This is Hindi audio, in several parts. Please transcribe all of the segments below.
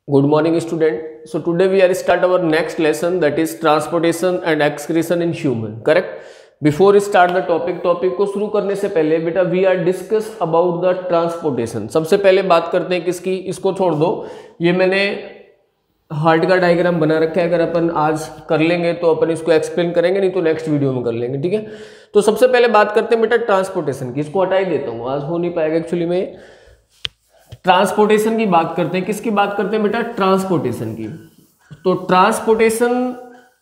Good morning, student. So today we are start our next lesson, that is transportation and excretion in human. Correct? Before we start the topic को शुरू करने से पहले बेटा we are discuss about the transportation. सबसे पहले बात करते हैं किसकी, इसको छोड़ दो, ये मैंने हार्ट का डायग्राम बना रखा है, अगर अपन आज कर लेंगे तो अपन इसको एक्सप्लेन करेंगे, नहीं तो नेक्स्ट वीडियो में कर लेंगे, ठीक है। तो सबसे पहले बात करते हैं बेटा ट्रांसपोर्टेशन की, इसको हटा ही देता हूँ, आज हो नहीं पाएगा एक्चुअली में। ट्रांसपोर्टेशन की बात करते हैं, किसकी बात करते हैं बेटा, ट्रांसपोर्टेशन की। तो ट्रांसपोर्टेशन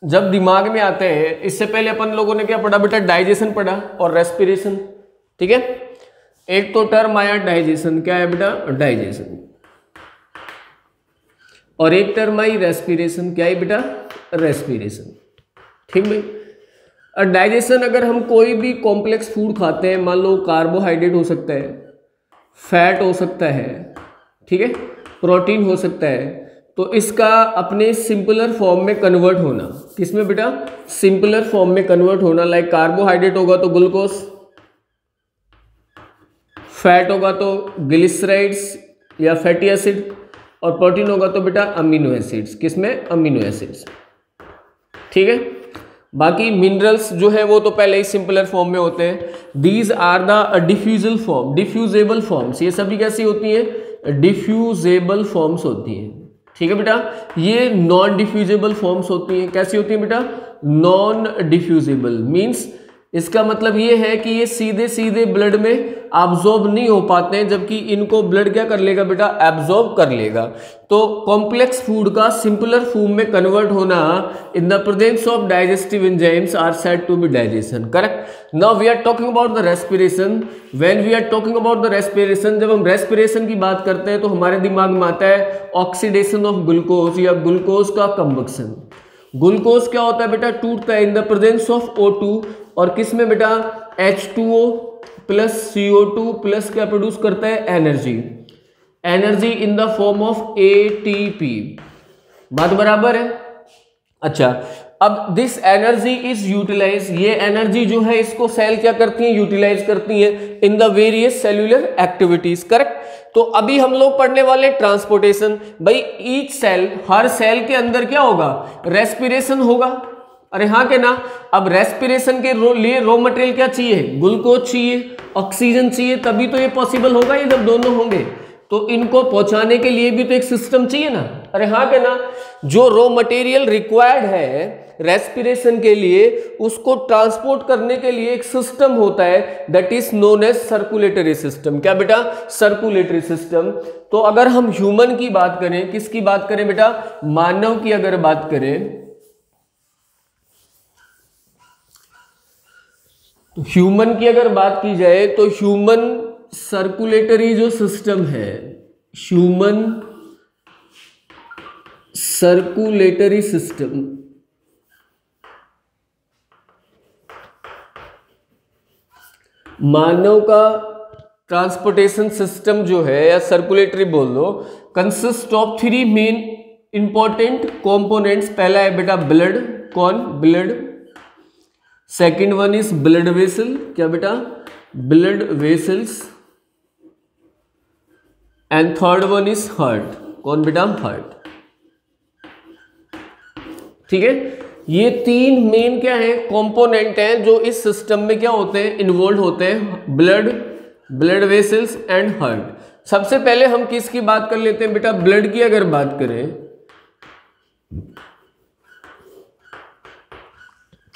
जब दिमाग में आते हैं, इससे पहले अपन लोगों ने क्या पढ़ा बेटा, डाइजेशन पढ़ा और रेस्पिरेशन, ठीक है। एक तो टर्म आया डाइजेशन, क्या है बेटा, डाइजेशन, और एक टर्म आई रेस्पिरेशन, क्या है बेटा, रेस्पिरेशन, ठीक भाई। और डाइजेशन, अगर हम कोई भी कॉम्प्लेक्स फूड खाते हैं, मान लो कार्बोहाइड्रेट हो सकता है, फैट हो सकता है, ठीक है, प्रोटीन हो सकता है, तो इसका अपने सिंपलर फॉर्म में कन्वर्ट होना, किसमें बेटा, सिंपलर फॉर्म में कन्वर्ट होना। लाइक कार्बोहाइड्रेट होगा तो ग्लूकोज, फैट होगा तो ग्लिसराइड्स या फैटी एसिड, और प्रोटीन होगा तो बेटा अमीनो एसिड्स, किसमें, अमीनो एसिड्स, ठीक है। बाकी मिनरल्स जो है वो तो पहले ही सिंपलर फॉर्म में होते हैं। These are the diffusal form, diffusible forms, ये सभी कैसी होती हैं, डिफ्यूजेबल फॉर्म्स होती हैं, ठीक है बेटा। ये नॉन डिफ्यूजेबल फॉर्म्स होती हैं, कैसी होती हैं बेटा, नॉन डिफ्यूजेबल। मींस इसका मतलब ये है कि ये सीधे सीधे ब्लड में एब्जॉर्ब नहीं हो पाते हैं, जबकि इनको ब्लड क्या कर लेगा बेटा, एब्जॉर्ब कर लेगा। तो कॉम्प्लेक्स फूड का सिंपलर फॉर्म में कन्वर्ट होना in the presence of digestive enzymes are said to be digestion, correct. Now we are talking about the respiration. When we are talking about the respiration, जब हम रेस्पिरेशन की बात करते हैं तो हमारे दिमाग में आता है ऑक्सीडेशन ऑफ ग्लूकोज या ग्लूकोज का कंबक्शन। ग्लूकोज क्या होता है बेटा, टूटता है इन द प्रेजेंस ऑफ O2, और किस में बेटा, H2O प्लस CO2 प्लस क्या प्रोड्यूस करता है, energy, energy in the form of ATP। बात बराबर है। अच्छा, अब दिस एनर्जी इज यूटिलाइज, ये एनर्जी जो है इसको सेल क्या करती है, यूटिलाइज करती है in the various cellular activities, correct. तो अभी हम लोग पढ़ने वाले ट्रांसपोर्टेशन। भाई ईच सेल, हर सेल के अंदर क्या होगा, रेस्पिरेशन होगा, अरे हाँ के ना। अब रेस्पिरेशन के लिए रॉ मटेरियल क्या चाहिए, ग्लूकोज चाहिए, ऑक्सीजन चाहिए, तभी तो ये पॉसिबल होगा, ये जब दोनों होंगे। तो इनको पहुंचाने के लिए भी तो एक सिस्टम चाहिए ना, अरे हाँ के ना। जो रॉ मटेरियल रिक्वायर्ड है रेस्पिरेशन के लिए, उसको ट्रांसपोर्ट करने के लिए एक सिस्टम होता है, that is known as circulatory system. क्या बेटा, सर्कुलेटरी सिस्टम। तो अगर हम ह्यूमन की बात करें, किसकी बात करें बेटा, मानव की अगर बात करें, ह्यूमन की अगर बात की जाए तो ह्यूमन सर्कुलेटरी जो सिस्टम है, ह्यूमन सर्कुलेटरी सिस्टम, मानव का ट्रांसपोर्टेशन सिस्टम जो है, या सर्कुलेटरी बोल दो, consist of 3 main important components. पहला है बेटा ब्लड, कौन, blood. Second one is blood vessel, क्या बेटा, blood vessels. And third one is heart, कौन बेटा, हार्ट, ठीक है। ये 3 मेन क्या है, कंपोनेंट हैं जो इस सिस्टम में क्या होते हैं, इन्वॉल्व होते हैं, blood, blood vessels and heart. सबसे पहले हम किसकी बात कर लेते हैं बेटा, ब्लड की अगर बात करें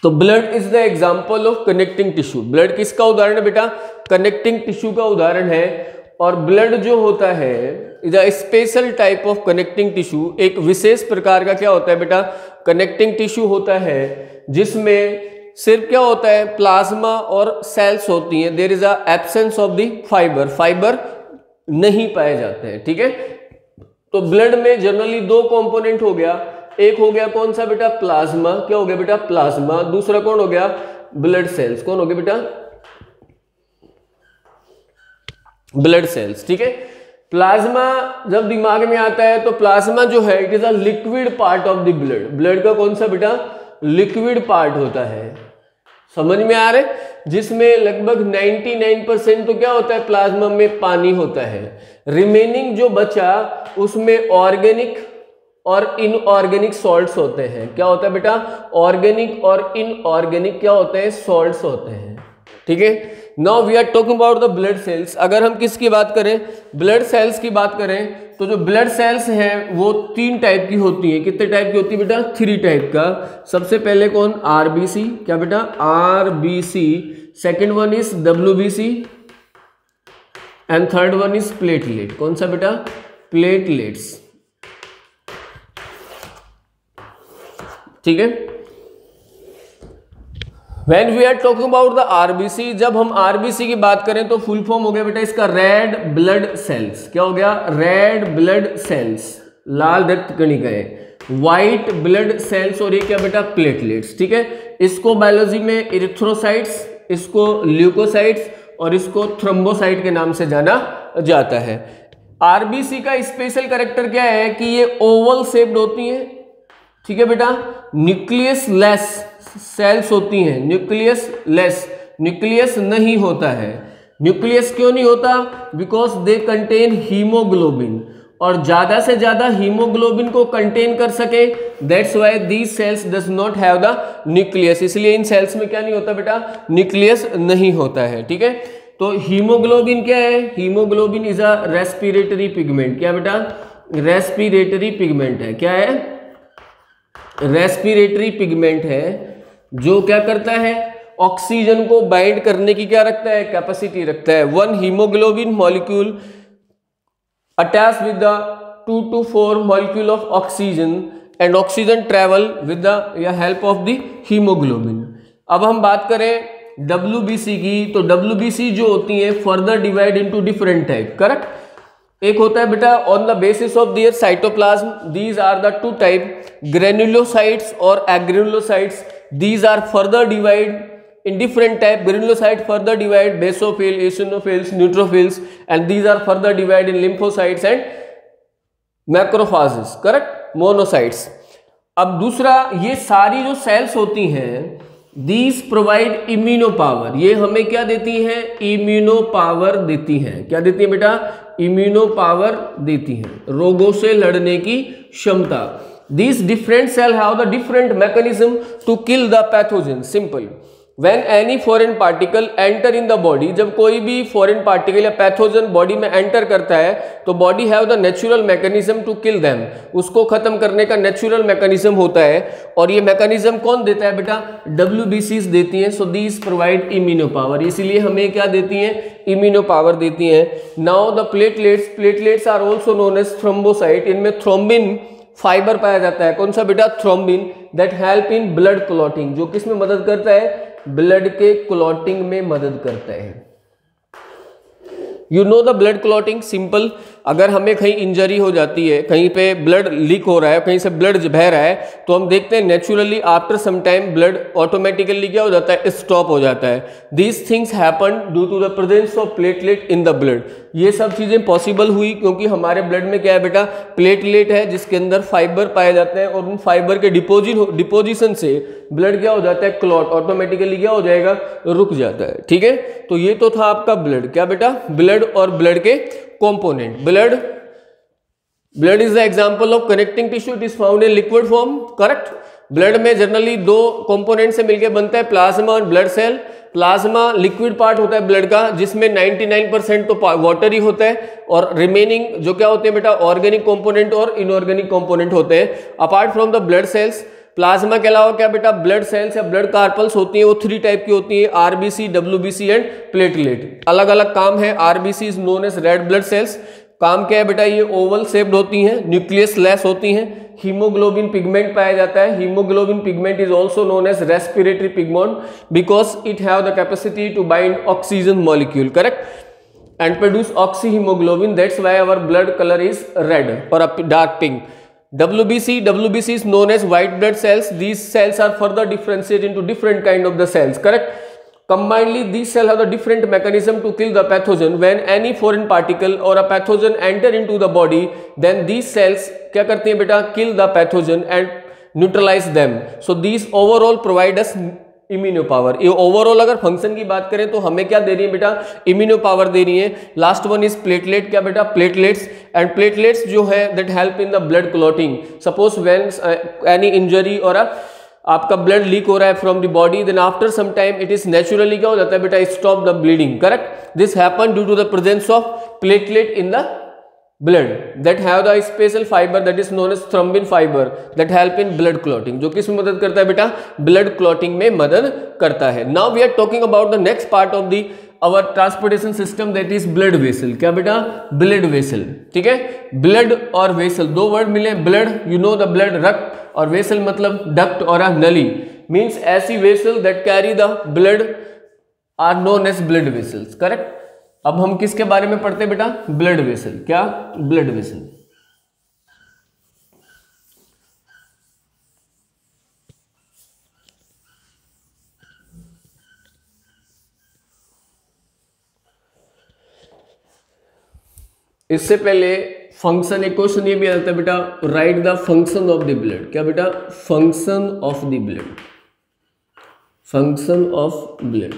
तो blood is the example of connecting tissue. Blood किसका उदाहरण है बेटा, कनेक्टिंग टिश्यू का उदाहरण है। और ब्लड जो होता है is a special type of connecting tissue, एक विशेष प्रकार का क्या होता है बेटा, कनेक्टिंग टिश्यू होता है, जिसमें सिर्फ क्या होता है, प्लाज्मा और सेल्स होती हैं। There is a absence of the fibre, fibre नहीं पाए जाते हैं, ठीक है। तो ब्लड में जनरली 2 कंपोनेंट हो गया, एक हो गया कौन सा बेटा, प्लाज्मा, क्या हो गया बेटा, प्लाज्मा। दूसरा कौन हो गया, ब्लड सेल्स, कौन हो गया बेटा, ब्लड सेल्स, ठीक है। प्लाज्मा जब दिमाग में आता है तो प्लाज्मा जो है it is a liquid part of the blood. Blood का कौन सा बेटा, लिक्विड पार्ट होता है, समझ में आ रहा है, जिसमें लगभग 99% तो क्या होता है, प्लाज्मा में पानी होता है। रिमेनिंग जो बचा उसमें ऑर्गेनिक और इनऑर्गेनिक सॉल्ट्स होते हैं। क्या होता है बेटा? ऑर्गेनिक और इनऑर्गेनिक क्या होते हैं? सॉल्ट्स होते हैं। ठीक है, now we are talking about the blood cells. अगर हम किसकी बात करें? ब्लड सेल्स की बात करें तो जो ब्लड सेल्स हैं वो 3 टाइप की होती हैं। कितने टाइप की होती है बेटा? 3 टाइप का। सबसे पहले कौन? आरबीसी। क्या बेटा? RBC. Second one is WBC and third one is platelet. कौन सा बेटा? प्लेटलेट्स। ठीक है, When we are talking about the RBC, जब हम RBC की बात करें तो फुल फॉर्म हो गया बेटा इसका रेड ब्लड सेल्स। क्या हो गया? रेड ब्लड सेल्स, लाल रक्त कणिकाएं। व्हाइट ब्लड सेल्स और ये क्या बेटा? प्लेटलेट्स। ठीक है, इसको बायोलॉजी में इरिथ्रोसाइट्स, इसको ल्यूकोसाइट्स और इसको थ्रोम्बोसाइट के नाम से जाना जाता है। आरबीसी का स्पेशल कैरेक्टर क्या है कि ये ओवल शेप्ड होती है। ठीक है बेटा, न्यूक्लियस लेस सेल्स होती हैं। न्यूक्लियस लेस, न्यूक्लियस नहीं होता है। न्यूक्लियस क्यों नहीं होता? बिकॉज दे कंटेन हीमोग्लोबिन, और ज्यादा से ज्यादा हीमोग्लोबिन को कंटेन कर सके, that's why these cells does not have the nucleus. इसलिए इन सेल्स में क्या नहीं होता बेटा? न्यूक्लियस नहीं होता है। ठीक है, तो हीमोग्लोबिन क्या है? Haemoglobin is a respiratory pigment. क्या बेटा? रेस्पिरेटरी पिगमेंट है। क्या है? रेस्पिरेटरी पिगमेंट है जो क्या करता है? ऑक्सीजन को बाइंड करने की क्या रखता है? कैपेसिटी रखता है। 1 haemoglobin molecule attach with the 2 to 4 molecule of oxygen and oxygen travel with the help of the haemoglobin. अब हम बात करें WBC की, तो WBC जो होती है further divide into different type. Correct, एक होता है बेटा on the basis of their cytoplasm, these are the 2 type, granulocytes और agranulocytes. These are further divide in different type. Granulocyte further divide basophil, eosinophils, neutrophils, and these are further divide in lymphocytes and macrophages. Correct? Monocytes. अब दूसरा, ये सारी जो सेल्स होती हैं these provide इम्यूनो पावर। ये हमें क्या देती हैं? इम्यूनो पावर देती हैं। क्या देती है बेटा? इम्यूनो पावर देती हैं, रोगों से लड़ने की क्षमता। These different cells have the different mechanism to kill the pathogen. Simple. When any foreign particle enter in the body, जब कोई भी foreign particle या पैथोजन बॉडी में एंटर करता है तो body have the natural mechanism to kill them. उसको खत्म करने का नेचुरल मैकेनिज्म होता है, और ये मैकेनिज्म कौन देता है बेटा? WBCs देती हैं। So these provide immuno power, इसीलिए हमें क्या देती हैं? इम्यूनो पावर देती हैं। Now the platelets, platelets are also known as thrombocyte. इनमें थ्रोम्बिन फाइबर पाया जाता है। कौन सा बेटा? Thrombin, that help in blood clotting, जो किस में मदद करता है? ब्लड के क्लॉटिंग में मदद करता है। You know the blood clotting. Simple, अगर हमें कहीं इंजरी हो जाती है, कहीं पे ब्लड लीक हो रहा है, कहीं से ब्लड बह रहा है, तो हम देखते हैं naturally after some time blood automatically क्या हो जाता है? स्टॉप हो जाता है। These things happen due to the presence of platelet in the blood. ये सब चीजें पॉसिबल हुई क्योंकि हमारे ब्लड में क्या है बेटा? प्लेटलेट है, जिसके अंदर फाइबर पाए जाते हैं, और उन फाइबर के डिपोजिशन से ब्लड क्या हो जाता है? क्लॉट ऑटोमेटिकली क्या हो जाएगा? रुक जाता है। ठीक है, तो ये तो था आपका ब्लड। क्या बेटा? ब्लड और ब्लड के component. Blood is the example of connecting tissue. It is found in liquid form. Correct? Blood में जनरली 2 कंपोनेंट से मिलकर बनता है, प्लाज्मा और blood cell. Plasma liquid part होता है ब्लड का, जिसमें 99% तो वाटर ही होता है, और रिमेनिंग जो क्या होते हैं बेटा? ऑर्गेनिक कंपोनेंट और इनऑर्गेनिक कंपोनेंट होते हैं। Apart from the blood sales, plasma के अलावा क्या बेटा? ब्लड सेल्स या ब्लड कार्पल्स होती हैं, वो 3 टाइप की होती हैं, आरबीसी, WBC एंड प्लेटलेट। अलग अलग काम है। RBC is known as red blood cells. काम क्या है बेटा? ये ओवल शेप्ड होती हैं, न्यूक्लियस लेस होती हैं, हीमोग्लोबिन पिगमेंट पाया जाता है। Haemoglobin pigment is also known as respiratory pigment because it have the capacity to bind oxygen molecule. Correct? And produce oxyhaemoglobin, that's why our blood colour is red और dark pink. WBC is known as white blood cells. These cells are further differentiated into different kind of the cells. Correct? Combinedly, these cells have the different mechanism to kill the pathogen. When any foreign particle or a pathogen enter into the body, then these cells क्या करती हैं बेटा? Kill the pathogen and neutralize them. So these overall provide us immuno power. ये ओवरऑल अगर फंक्शन की बात करें तो हमें क्या दे रही है बेटा? इम्यूनो पावर दे रही है। Last one is platelet. क्या बेटा? प्लेटलेट्स एंड प्लेटलेट्स जो है that help in the blood clotting. Suppose when any injury और आपका ब्लड लीक हो रहा है from the body, then after some time it is naturally क्या हो जाता है बेटा, stop the bleeding, correct. This happen due to the presence of platelet in the blood that have the special fibre that is known as thrombin fibre that help in blood clotting, जो किस में मदद करता है बेटा, ब्लड क्लॉटिंग में मदद करता है। Now we are talking about the next part of the our transportation system that is blood vessel. क्या बेटा, ब्लड वेसल, ठीक है। ब्लड और वेसल दो वर्ड मिले, blood you know the blood रक्त, और वेसल मतलब डक्ट और नली, मीन्स ऐसी vessel that carry the blood are known as blood vessels, correct. अब हम किसके बारे में पढ़ते हैं बेटा, ब्लड वेसल। क्या, ब्लड वेसल। इससे पहले फंक्शन, एक क्वेश्चन ये भी आता है बेटा, right the function of the blood. क्या बेटा, function of the blood, function of blood,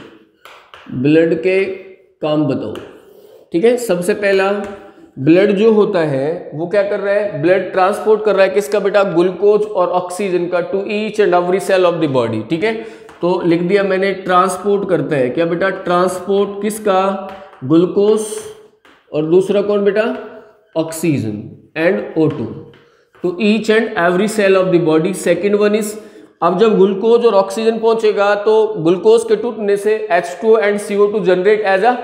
blood के काम बताओ, ठीक है। सबसे पहला, ब्लड जो होता है वो क्या कर रहा है, ब्लड ट्रांसपोर्ट कर रहा है किसका बेटा, ग्लूकोज और ऑक्सीजन का to each and every cell of the body, ठीक है। तो लिख दिया मैंने, ट्रांसपोर्ट करता है। क्या बेटा, ट्रांसपोर्ट किसका, ग्लूकोज, और दूसरा कौन बेटा, oxygen and O2 to each and every cell of the body. Second one is, अब जब ग्लूकोज और ऑक्सीजन पहुंचेगा तो ग्लूकोज के टूटने से H2 and CO2 generate as a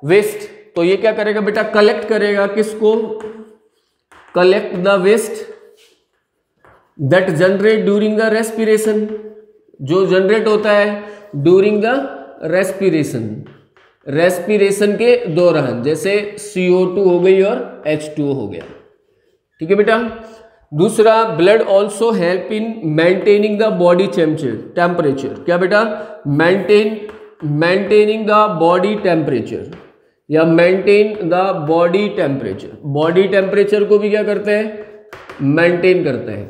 waste, तो ये क्या करेगा बेटा, कलेक्ट करेगा किसको, collect the waste that generate during the respiration, जो जनरेट होता है ड्यूरिंग द रेस्पिरेशन, रेस्पिरेशन के दौरान, जैसे CO2 हो गई और H2O हो गया, ठीक है बेटा। दूसरा, blood also help in maintaining the body temperature. क्या बेटा, मेंटेनिंग द बॉडी टेम्परेचर या maintain the body temperature, body temperature को भी क्या करते हैं, मेंटेन करता है,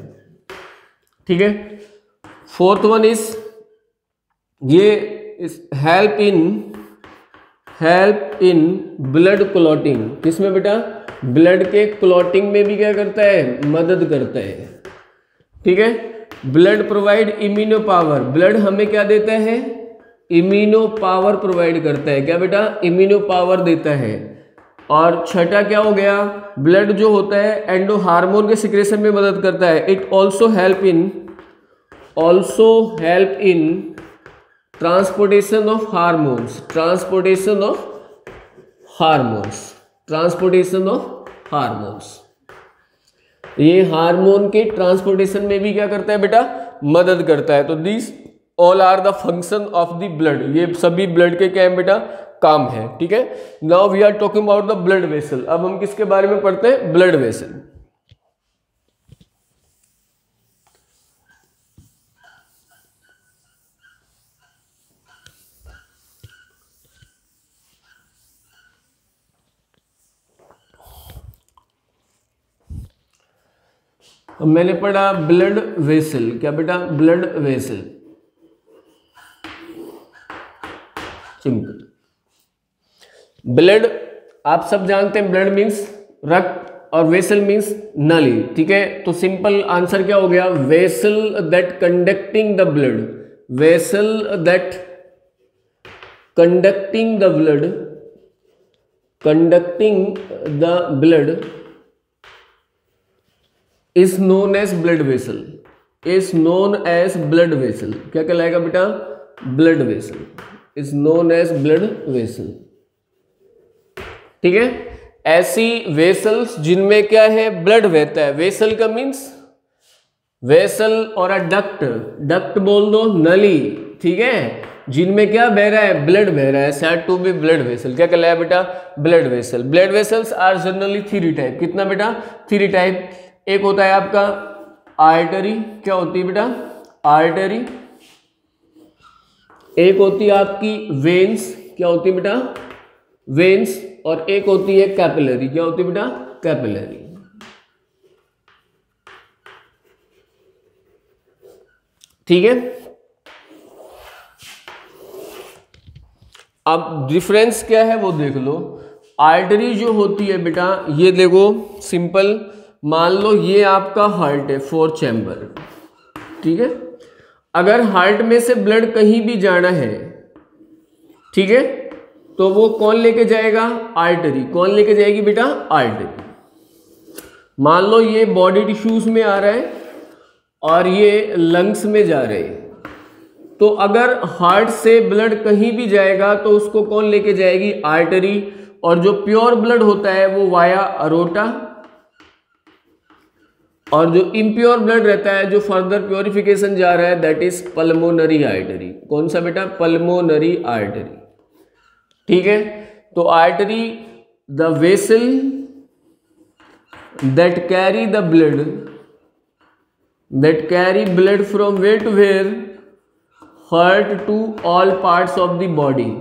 ठीक है। फोर्थ वन इज, ये हेल्प इन ब्लड क्लॉटिंग, किसमें बेटा, ब्लड के क्लॉटिंग में भी क्या करता है, मदद करता है, ठीक है। Blood provide immuno power, blood हमें क्या देता है, इम्यूनो पावर प्रोवाइड करता है। क्या बेटा, इम्यूनो पावर देता है। और छठा क्या हो गया, ब्लड जो होता है एंडो हार्मोन के सिक्रेशन में मदद करता है। It also help in transportation of hormones, transportation of hormones, ये हार्मोन के ट्रांसपोर्टेशन में भी क्या करता है बेटा, मदद करता है। तो this all are the function of the blood, ये सभी ब्लड के क्या है बेटा, काम है, ठीक है। Now we are talking about the blood vessel. अब हम किसके बारे में पढ़ते हैं, ब्लड वेसल। अब मैंने पढ़ा ब्लड वेसल। क्या बेटा, ब्लड वेसल, सिंपल। ब्लड आप सब जानते हैं, ब्लड मीन्स रक्त और वेसल मीन्स नली, ठीक है। तो सिंपल आंसर क्या हो गया, vessel that conducting the blood, vessel that conducting the blood is known as blood vessel, is known as blood vessel. क्या कहलाएगा बेटा, blood vessel, is known as blood vessel, ठीक है। ऐसी वेसल्स जिनमें क्या है, ब्लड बहता है। वेसल का मीन्स वेसल और अ डक्ट, डक्ट बोल दो, नली, ठीक है, जिनमें क्या बह रहा है, ब्लड बह रहा है, said to be blood vessel. क्या कहलाया बेटा, blood vessel. Blood vessels are generally 3 type. कितना बेटा, 3 टाइप। एक होता है आपका आर्टरी, क्या होती है बेटा, आर्टरी। एक होती है आपकी वेन्स, क्या होती है बेटा, वेन्स। और एक होती है कैपिलरी, क्या होती है बेटा, कैपिलरी। ठीक है। अब डिफरेंस क्या है वो देख लो। आर्टरी जो होती है बेटा, ये देखो सिंपल, मान लो ये आपका हार्ट है, 4 चैम्बर, ठीक है। अगर हार्ट में से ब्लड कहीं भी जाना है, ठीक है, तो वो कौन लेके जाएगा? आर्टरी। कौन लेके जाएगी बेटा? आर्टरी। मान लो ये बॉडी टिश्यूज में आ रहा है और ये लंग्स में जा रहे हैं, तो अगर हार्ट से ब्लड कहीं भी जाएगा तो उसको कौन लेके जाएगी? आर्टरी। और जो प्योर ब्लड होता है वो वाया अरोटा, और जो इम्प्योर ब्लड रहता है, जो फर्दर प्योरिफिकेशन जा रहा है, दैट इज पल्मोनरी आर्टरी। कौन सा बेटा? पल्मोनरी आर्टरी, ठीक है। तो artery the vessel that carry the blood, that carry blood from where to where? Heart to all parts of the body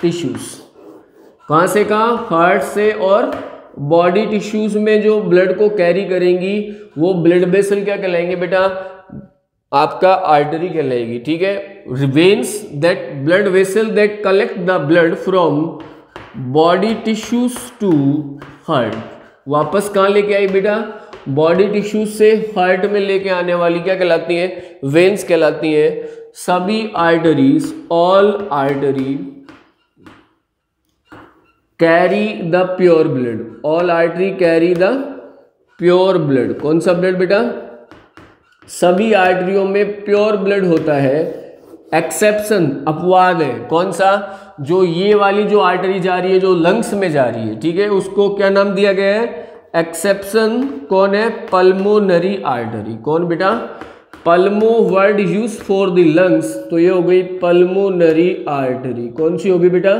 tissues. कहाँ से कहाँ? हार्ट से और बॉडी टिश्यूज में जो ब्लड को कैरी करेंगी वो ब्लड वेसल क्या कहलाएंगे बेटा? आपका आर्टरी कहलाएगी, ठीक है। Veins that blood vessel that collect the blood from body tissues to heart. वापस कहाँ लेके आई बेटा? बॉडी टिश्यूज से हार्ट में लेके आने वाली क्या कहलाती है? वेन्स कहलाती है। सभी arteries, all artery carry the pure blood, all artery carry the pure blood. कौन सा ब्लड बेटा? सभी आर्टरियों में प्योर ब्लड होता है। एक्सेप्शन, अपवाद है, कौन सा? जो ये वाली जो आर्टरी जा रही है, जो लंग्स में जा रही है, ठीक है, उसको क्या नाम दिया गया है? एक्सेप्शन कौन है? Pulmonary artery. कौन बेटा? Pulmo word use for the lungs, तो ये हो गई पल्मोनरी आर्टरी। कौन सी होगी बेटा?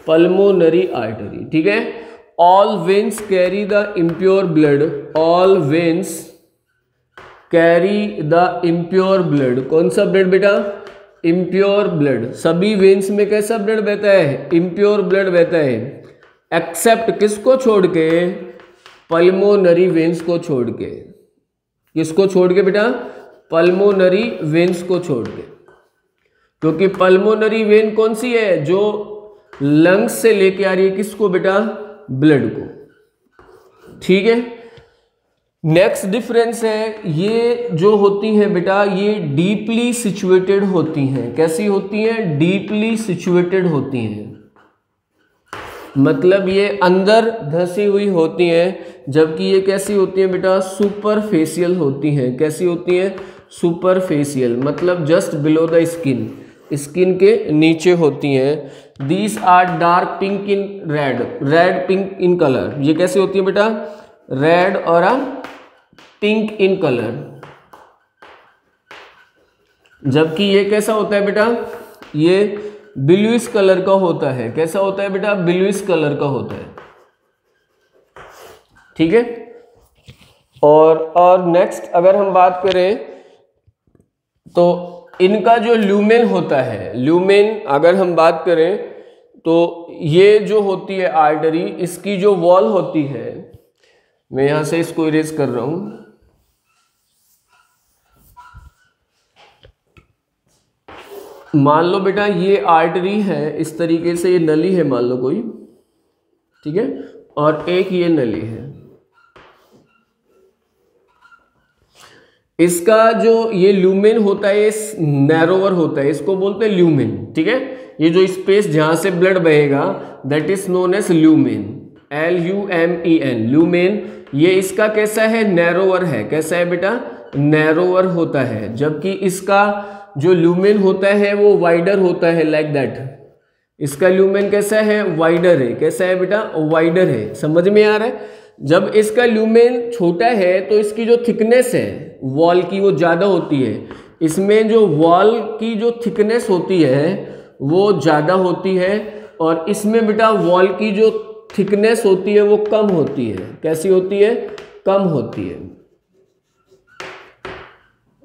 पल्मोनरी आर्टरी, ठीक है। All veins carry the impure blood, all veins carry the impure blood. कौन सा ब्लड बेटा? Impure blood. सभी वेन्स में कैसा ब्लड बहता है? इम्प्योर ब्लड बहता है। एक्सेप्ट किसको छोड़ के? पल्मोनरी वेन्स को छोड़ के। किसको छोड़ के बेटा? पल्मोनरी वेन्स को छोड़ के, क्योंकि पल्मोनरी वेन कौन सी है? जो लंग्स से लेके आ रही है किसको बेटा? ब्लड को, ठीक है। नेक्स्ट डिफरेंस है, ये जो होती हैं बेटा, ये डीपली सिचुएटेड होती हैं। कैसी होती हैं? डीपली सिचुएटेड होती हैं, मतलब ये अंदर धसी हुई होती हैं, जबकि ये कैसी होती हैं बेटा? सुपरफेशियल होती हैं। कैसी होती हैं? सुपरफेशियल, मतलब just below the skin, skin के नीचे होती हैं। These are dark pink in red, red pink in colour. ये कैसी होती है बेटा? रेड और पिंक इन कलर। जबकि ये कैसा होता है बेटा? ये ब्लूइश कलर का होता है। कैसा होता है बेटा? ब्लूइश कलर का होता है, ठीक है। और नेक्स्ट अगर हम बात करें तो इनका जो ल्यूमेन होता है, ल्यूमेन अगर हम बात करें तो ये जो होती है आर्टरी, इसकी जो वॉल होती है, मैं यहां से इसको इरेज कर रहा हूं, मान लो बेटा ये आर्टरी है, इस तरीके से ये नली है मान लो कोई, ठीक है, और एक ये नली है। इसका जो ये ल्यूमेन होता है, इस नैरोवर होता है, इसको बोलते हैं ल्यूमेन, ठीक है। ये जो स्पेस जहां से ब्लड बहेगा that is known as lumen, LUMEN, lumen. ये इसका कैसा है? नैरोवर है। कैसा है बेटा? नैरोवर होता है। जबकि इसका जो ल्यूमेन होता है वो वाइडर होता है, लाइक दैट। इसका ल्यूमेन कैसा है? वाइडर है। कैसा है बेटा? वाइडर है। समझ में आ रहा है? जब इसका ल्यूमेन छोटा है तो इसकी जो थिकनेस है वॉल की वो ज़्यादा होती है। इसमें जो वॉल की जो थिकनेस होती है वो ज़्यादा होती है, और इसमें बेटा वॉल की जो थिकनेस होती है वो कम होती है। कैसी होती है? कम होती है,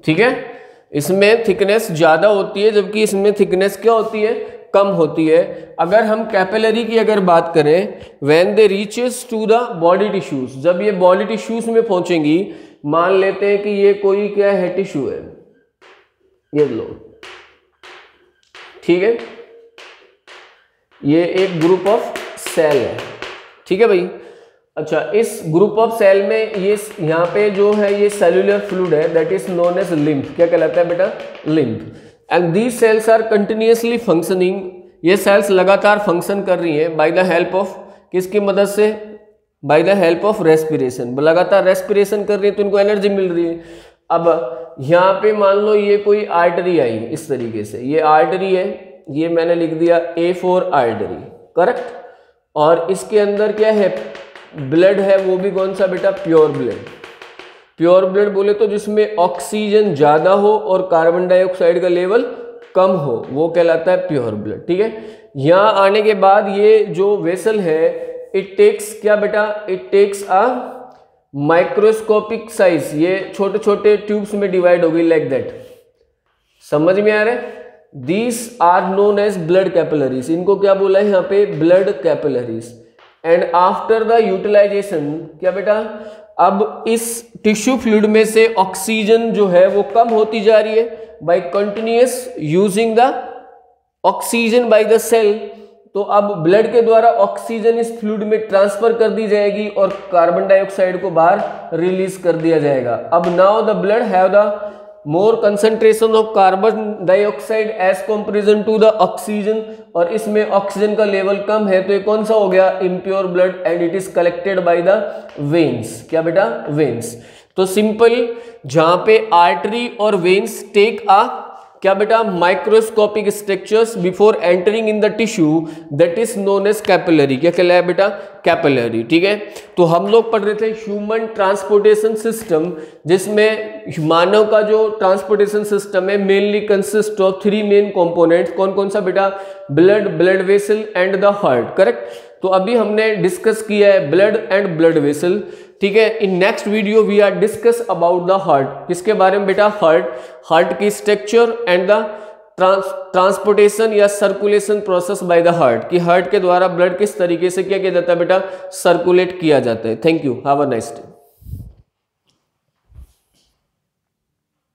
ठीक है। इसमें थिकनेस ज़्यादा होती है, जबकि इसमें थिकनेस क्या होती है? कम होती है। अगर हम कैपिलरी की अगर बात करें, when they reaches to the body tissues, जब ये बॉडी टिश्यूज में पहुंचेंगी, मान लेते हैं कि ये कोई क्या है? टिश्यू है, ये लो, ठीक है, ये एक ग्रुप ऑफ सेल है, ठीक है भाई। अच्छा, इस ग्रुप ऑफ सेल में ये यहाँ पे जो है ये सेल्यूलर फ्लूइड है, that is known as lymph. क्या कहलाता है बेटा? Lymph. And these cells are continuously functioning, ये सेल्स लगातार फंक्शन कर रही हैं बाय द हेल्प ऑफ, किसकी मदद से? By the help of respiration. लगातार रेस्पिरेशन कर रही है तो इनको एनर्जी मिल रही है। अब यहाँ पे मान लो ये कोई आर्टरी आई इस तरीके से, ये आर्टरी है, ये मैंने लिख दिया A4 आर्टरी, करेक्ट। और इसके अंदर क्या है? ब्लड है, वो भी कौन सा बेटा? Pure blood. प्योर ब्लड बोले तो जिसमें ऑक्सीजन ज्यादा हो और कार्बन डाइऑक्साइड का लेवल कम हो, वो कहलाता है प्योर ब्लड, ठीक है। यहाँ आने के बाद ये जो वेसल है, इट टेक्स क्या बेटा? It takes a microscopic size, ये छोटे छोटे ट्यूब्स में डिवाइड होगी लाइक दैट। समझ में आ रहा है? These are known as blood capillaries, इनको क्या बोला है यहाँ पे? Blood capillaries. And after the utilisation, क्या बेटा? अब इस टिश्यू फ्लूइड में से ऑक्सीजन जो है वो कम होती जा रही है by continuous using the oxygen by the cell. तो अब ब्लड के द्वारा ऑक्सीजन इस फ्लूइड में ट्रांसफर कर दी जाएगी और कार्बन डाइऑक्साइड को बाहर रिलीज कर दिया जाएगा। अब now the blood have the more concentration of carbon dioxide as comparison to the oxygen, और इसमें ऑक्सीजन का लेवल कम है, तो ये कौन सा हो गया? Impure blood. And it is collected by the veins. क्या बेटा? वेन्स। तो सिंपल, जहां पे आर्टरी और वेन्स टेक आ क्या बेटा? Microscopic structures before entering in the tissue, that is known as capillary. क्या कहलाया बेटा? कैपिलरी, ठीक है। तो हम लोग पढ़ रहे थे ह्यूमन ट्रांसपोर्टेशन सिस्टम, जिसमें मानव का जो ट्रांसपोर्टेशन सिस्टम है mainly consist of 3 main components. कौन कौन सा बेटा? Blood, blood vessel and the heart, correct. तो अभी हमने डिस्कस किया है ब्लड एंड ब्लड वेसल, ठीक है। In next video we are discuss about the heart. किसके बारे में बेटा? हार्ट। हार्ट की स्ट्रक्चर एंड द ट्रांसपोर्टेशन या circulation process by the heart, कि हार्ट के द्वारा ब्लड किस तरीके से क्या किया जाता है बेटा? सर्कुलेट किया जाता है। Thank you, have a nice day.